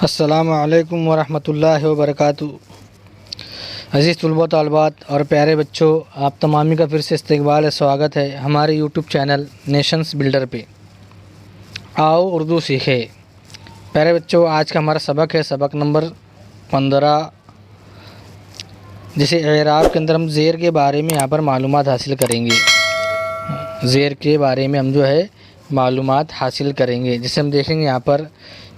السلام علیکم ورحمۃ اللہ وبرکاتہ۔ عزیز طلباء و طالبات اور پیارے بچوں، آپ تمامی کا پھر سے استقبال ہے، سواگت ہے ہمارے یوٹیوب چینل نیشنز بلڈر پہ۔ آؤ اردو سیکھے۔ پیارے بچوں، آج کا ہمارا سبق ہے سبق نمبر 15، جسے اعراب کے اندر ہم زیر کے بارے میں یہاں پر معلومات حاصل کریں گے۔ زیر کے بارے میں ہم معلومات حاصل کریں گے، جسے ہم دیکھیں گے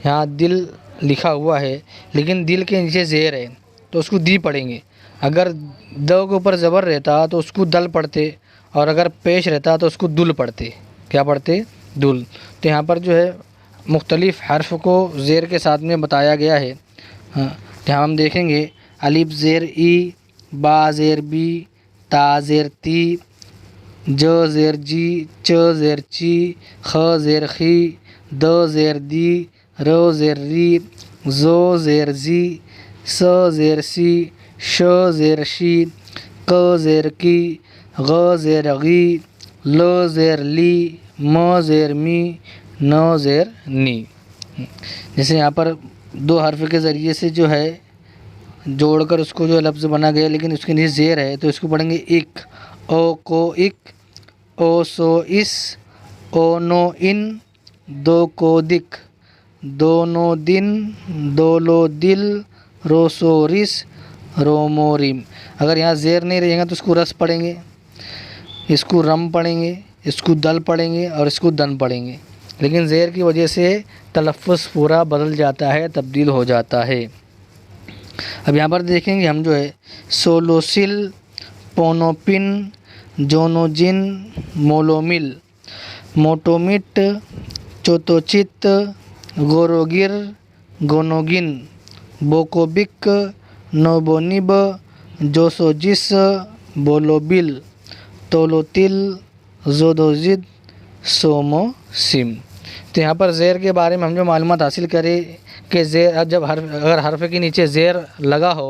یہاں دل لکھا ہوا ہے، لیکن دل کے نیچے زیر ہے تو اس کو دی پڑھیں گے۔ اگر دو کے اوپر زبر رہتا تو اس کو دل پڑھتے، اور اگر پیش رہتا تو اس کو دل پڑھتے۔ کیا پڑھتے؟ دل۔ تو یہاں پر مختلف حرف کو زیر کے ساتھ میں بتایا گیا ہے۔ یہاں ہم دیکھیں گے الف زیر ای، با زیر بی، تا زیر تی، ج زیر جی، چ زیر چی، خ زیر خی، د زیر دی، ر زیر ری، زو زیر زی، س زیر سی، ش زیر شی، ق زیر کی، غ زیر غی، ل زیر لی، م زیر می، ن زیر نی۔ جیسے یہاں پر دو حرف کے ذریعے سے جوڑ کر اس کو لفظ بنا گیا، لیکن اس کے نیچے زیر ہے تو اس کو پڑھیں گے اک۔ او کو اک، او سو اس، او نو ان، دو کو دک، دو نو دن، دو لو دل، رو سو رس، رو مو ریم۔ اگر یہاں زیر نہیں رہے گا تو اس کو رس پڑھیں گے، اس کو رم پڑھیں گے، اس کو دل پڑھیں گے اور اس کو دن پڑھیں گے، لیکن زیر کی وجہ سے تلفظ پورا بدل جاتا ہے، تبدیل ہو جاتا ہے۔ اب یہاں پر دیکھیں گے ہم سولو سل، پونو پن، جونو جن، مولو مل، موٹو مٹ، چوتو چت، گورو گر، گونو گن، بوکو بک، نوبو نب، جوسو جس، بولو بل، تولو تل، زودو زد، سومو سم۔ تو یہاں پر زیر کے بارے میں ہم معلومات حاصل کریں کہ اگر حرف کے نیچے زیر لگا ہو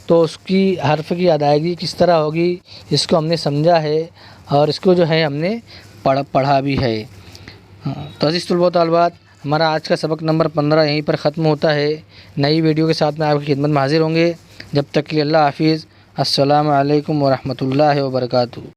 تو اس کی حرف کی ادائیگی کس طرح ہوگی، اس کو ہم نے سمجھا ہے اور اس کو ہم نے پڑھا بھی ہے۔ تو عزیز طلباء و طالبات، ہمارا آج کا سبق نمبر 15 یہیں پر ختم ہوتا ہے۔ نئی ویڈیو کے ساتھ میں آپ کی خدمت میں حاضر ہوں گے۔ جب تک کے لیے اللہ حافظ۔ السلام علیکم ورحمۃ اللہ وبرکاتہ۔